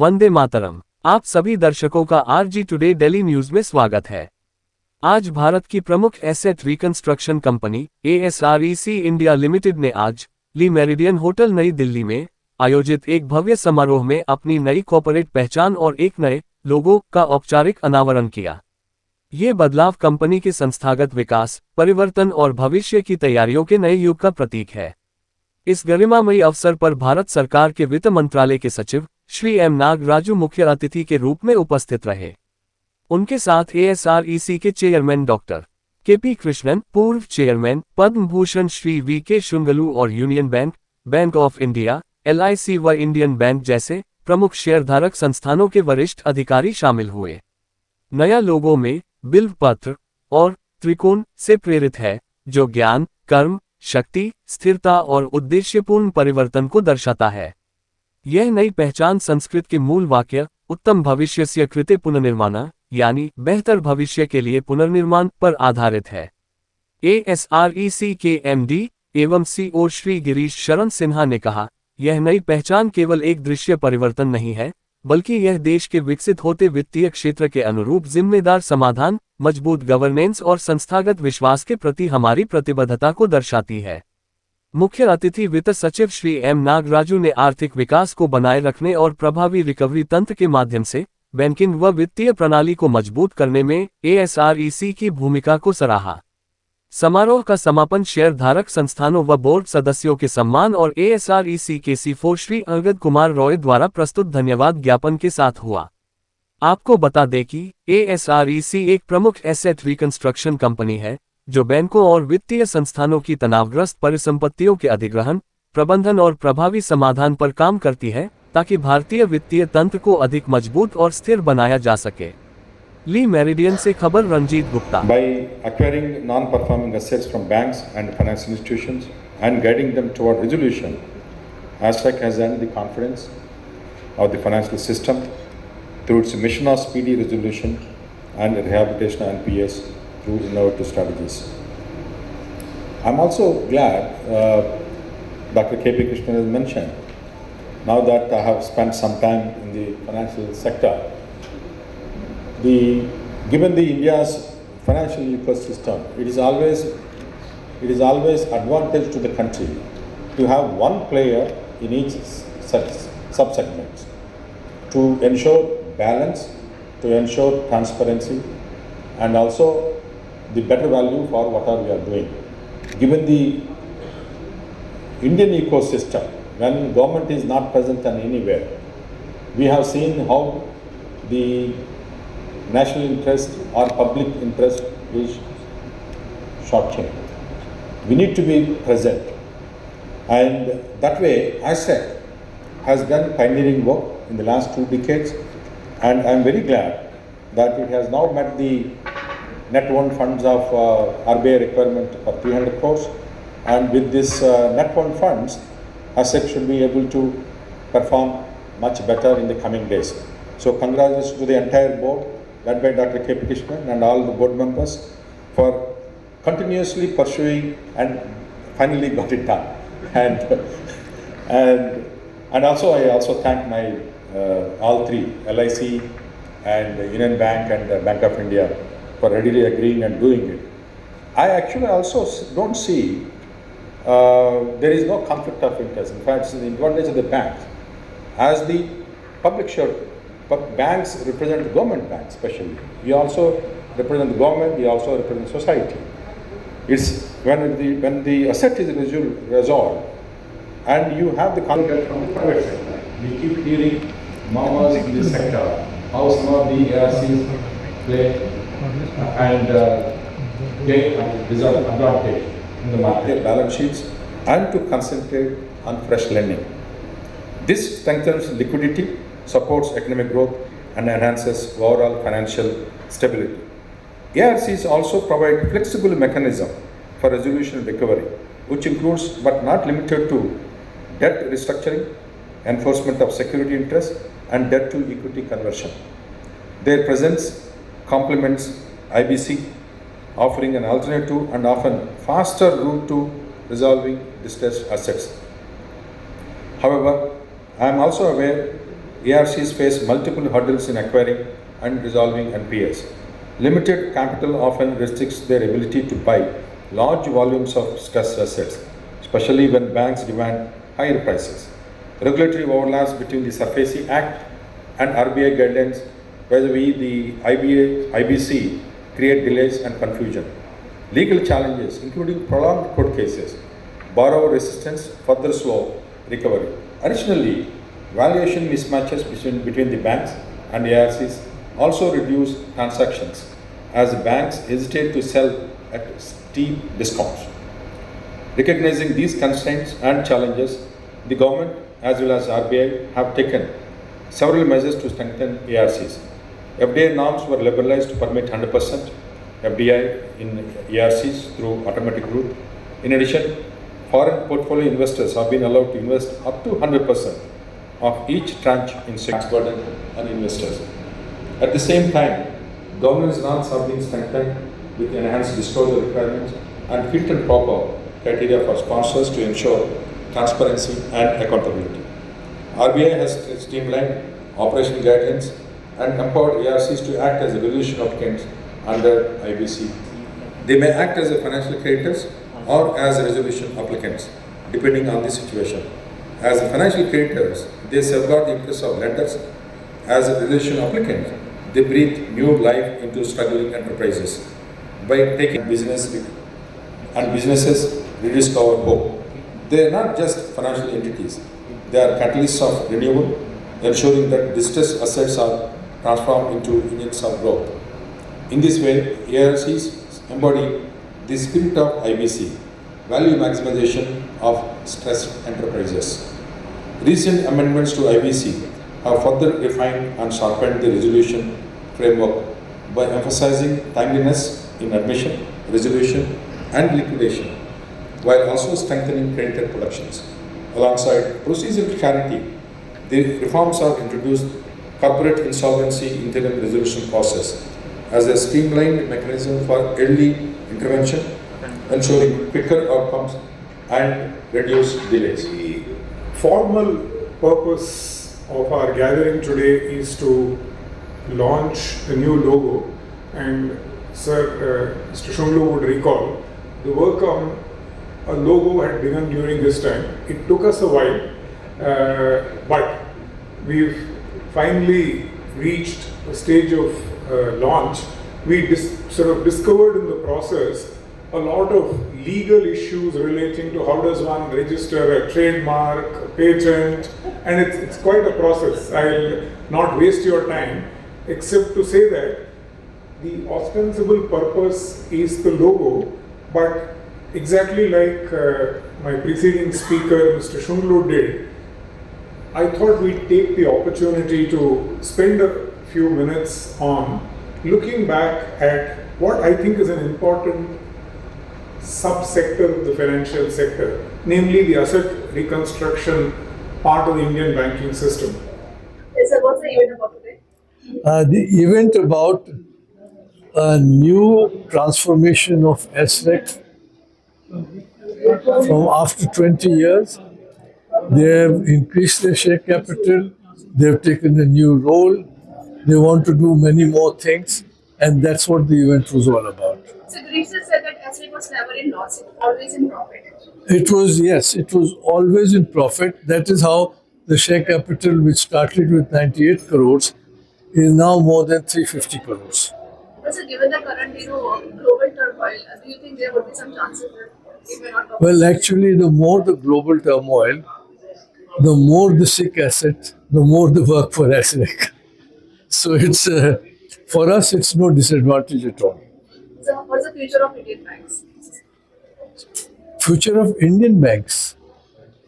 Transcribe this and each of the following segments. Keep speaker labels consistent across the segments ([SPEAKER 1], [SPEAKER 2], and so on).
[SPEAKER 1] वंदे मातरम। आप सभी दर्शकों का आरजी टुडे दिल्ली न्यूज में स्वागत है। आज भारत की प्रमुख asset reconstruction company ASREC India limited ने आज ली मेरिडियन होटल नई दिल्ली में आयोजित एक भव्य समारोह में अपनी नई कॉर्पोरेट पहचान और एक नए लोगो का औपचारिक अनावरण किया। ये बदलाव कंपनी के संस्थागत विकास, परिवर्तन और भविष्य की तैयारियों के नए युग का प्रतीक है। इस गरिमामयी अवसर पर भारत सरकार के वित्त मंत्रालय के सचिव श्री एम नागराजू मुख्य अतिथि के रूप में उपस्थित रहे। उनके साथ ASREC के चेयरमैन डॉक्टर KP कृष्णन, पूर्व चेयरमैन पद्म भूषण श्री VK शुंगलू और union bank, bank of India, LIC व इंडियन बैंक जैसे प्रमुख शेयरधारक संस्थानों के वरिष्ठ अधिकारी शामिल हुए। नया लोगो में बिल्व पत्र और त्रिकोण से प्रेरित है, जो ज्ञान, कर्म, शक्ति, स्थिरता और उद्देश्यपूर्ण परिवर्तन को दर्शाता है। यह नई पहचान संस्कृत के मूल वाक्य उत्तम भविष्यस्य कृते पुनर्निर्माण यानी बेहतर भविष्य के लिए पुनर्निर्माण पर आधारित है। ASREC के MD एवं CEO श्री गिरीश शरण सिन्हा ने कहा, यह नई पहचान केवल एक दृश्य परिवर्तन नहीं है, बल्कि यह देश के विकसित होते वित्तीय क्षेत्र के अनुरूप जिम्मेदार समाधान, मजबूत गवर्नेंस और संस्थागत विश्वास के प्रति हमारी प्रतिबद्धता को दर्शाती है। मुख्य अतिथि वित्त सचिव श्री एम नागराजू ने आर्थिक विकास को बनाए रखने और प्रभावी रिकवरी तंत्र के माध्यम से बैंकिंग व वित्तीय प्रणाली को मजबूत करने में ASREC की भूमिका को सराहा। समारोह का समापन शेयरधारक संस्थानों व बोर्ड सदस्यों के सम्मान और ASREC के CFO श्री अंगद कुमार रॉय द्वारा प्रस्तुत धन्यवाद ज्ञापन के साथ हुआ। आपको बता दें कि ASREC एक प्रमुख एसेट रिकंस्ट्रक्शन कंपनी है, जो बैंकों और वित्तीय संस्थानों की तनावग्रस्त परिसंपत्तियों के अधिग्रहण, प्रबंधन और प्रभावी समाधान पर काम करती है, ताकि भारतीय वित्तीय तंत्र को अधिक मजबूत और स्थिर बनाया जा सके। ली मेरिडियन से खबर Ranjit Gupta.
[SPEAKER 2] By acquiring non-performing assets from banks and financial institutions and guiding them toward resolution, ASREC has earned the confidence of the financial system through its mission of speedy resolution and rehabilitation of NPS through innovative strategies. I'm also glad Dr. KP Krishnan has mentioned, now that I have spent some time in the financial sector, given the India's financial ecosystem, it is always advantage to the country to have one player in each sub-segment to ensure balance, to ensure transparency, and also the better value for whatever we are doing. Given the Indian ecosystem, when government is not present anywhere, we have seen how the national interest or public interest is short-changed. We need to be present, and that way ASREC has done pioneering work in the last 2 decades, and I am very glad that it has now met the net own funds of RBI requirement for 300 crores, and with this net own funds, ASREC should be able to perform much better in the coming days. So congratulations to the entire board, led by Dr. KP Krishnan and all the board members, for continuously pursuing and finally got it done. And also I also thank my all three, LIC and Union Bank and Bank of India, for readily agreeing and doing it. I actually also don't see there is no conflict of interest. In fact, it's the advantage of the banks. As the public share, banks represent the government banks especially. We also represent the government, we also represent society. It's when the asset is resolved and you have the conflict from the private sector. We keep hearing murmurs in this sector, how some of the ARCs play and gain advantage in the market balance sheets and to concentrate on fresh lending. This strengthens liquidity, supports economic growth and enhances overall financial stability. ARCs also provide flexible mechanism for resolution and recovery, which includes but not limited to debt restructuring, enforcement of security interest and debt to equity conversion. Their presence complements IBC, offering an alternative and often faster route to resolving distressed assets. However, I am also aware ARCs face multiple hurdles in acquiring and resolving NPAs. Limited capital often restricts their ability to buy large volumes of stressed assets, especially when banks demand higher prices. Regulatory overlaps between the SARFAESI Act and RBI guidelines vis-a-vis the IBC create delays and confusion. Legal challenges, including prolonged court cases, borrower resistance, further slow recovery. Additionally, valuation mismatches between the banks and ARCs also reduce transactions as banks hesitate to sell at steep discounts. Recognizing these constraints and challenges, the government as well as RBI have taken several measures to strengthen ARCs. FDI norms were liberalized to permit 100% FDI in ARCs through automatic route. In addition, foreign portfolio investors have been allowed to invest up to 100% of each tranche in tax burden on investors. At the same time, governance norms have been strengthened with enhanced disclosure requirements and fit and proper criteria for sponsors to ensure transparency and accountability. RBI has streamlined operational guidelines and empowered ARCs to act as a resolution applicants under IBC. They may act as a financial creditors or as resolution applicants, depending on the situation. As financial creditors, they safeguard the interests of lenders. As a resolution applicant, they breathe new life into struggling enterprises by taking businesses rediscover hope. They are not just financial entities, they are catalysts of renewal, ensuring that distressed assets are transformed into engines of growth. In this way, ARCs embody the spirit of IBC, value maximization of stressed enterprises. Recent amendments to IBC have further refined and sharpened the resolution framework by emphasizing timeliness in admission, resolution, and liquidation, while also strengthening creditor protections. Alongside procedural clarity, the reforms have introduced corporate insolvency interim resolution process as a streamlined mechanism for early intervention, ensuring quicker outcomes and reduced delays.
[SPEAKER 3] The formal purpose of our gathering today is to launch a new logo, and Mr. Shunglu would recall the work on a logo had begun during this time. It took us a while, but we've finally reached a stage of launch. We sort of discovered in the process a lot of legal issues relating to how does one register a trademark, a patent, and it's quite a process. I'll not waste your time except to say that the ostensible purpose is the logo, but exactly like my preceding speaker, Mr. Shunglu did, I thought we'd take the opportunity to spend a few minutes on looking back at what I think is an important subsector of the financial sector, namely the asset reconstruction part of the Indian banking system.
[SPEAKER 4] Yes, sir. What's the event about today?
[SPEAKER 5] The event about a new transformation of ASREC from after 20 years. They have increased their share capital, they have taken a new role, they want to do many more things, and that's what the event was all about.
[SPEAKER 4] So Girish sir said that ASREC was never in loss, always in profit.
[SPEAKER 5] It was always in profit. That is how the share capital, which started with 98 crores, is now more than 350 crores.
[SPEAKER 4] But sir, given the current global turmoil, do you think there would be some chances that it may not come?
[SPEAKER 5] Well, actually, the more the global turmoil, the more the sick asset, the more the work for ASREC. So it's for us, it's no disadvantage at all.
[SPEAKER 4] So what's the future of Indian banks?
[SPEAKER 5] Future of Indian banks,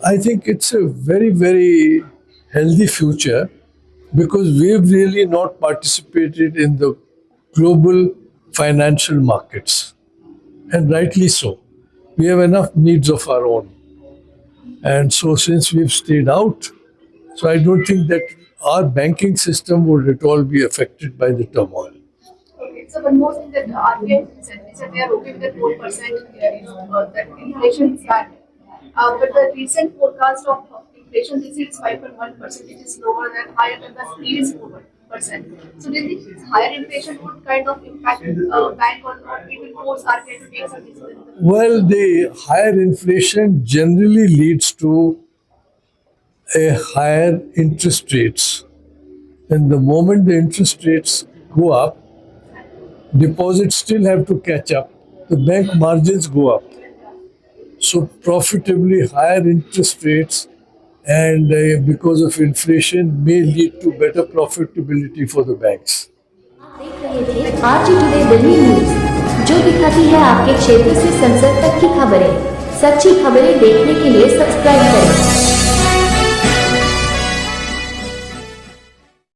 [SPEAKER 5] I think it's a very, very healthy future because we've really not participated in the global financial markets, and rightly so. We have enough needs of our own. And so since we've stayed out, so I don't think that our banking system would at all be affected by the turmoil.
[SPEAKER 4] Okay, so one more thing that RBI said, they said they are okay with the 4% that inflation is bad. But the recent forecast of inflation this year is 5.1%, it is lower than higher than the previous 4%. So do you think this higher inflation would kind of impact bank or not? It will force RBI to take some decisions?
[SPEAKER 5] Well, the higher inflation generally leads to a higher interest rates. And the moment the interest rates go up, deposits still have to catch up. The bank margins go up. So profitably higher interest rates and because of inflation may lead to better profitability for the banks.
[SPEAKER 6] देख रहे थे RG today Delhi news, जो दिखाती है आपके क्षेत्र से संसद तक की खबरें। सच्ची खबरें देखने के लिए सब्सक्राइब करें।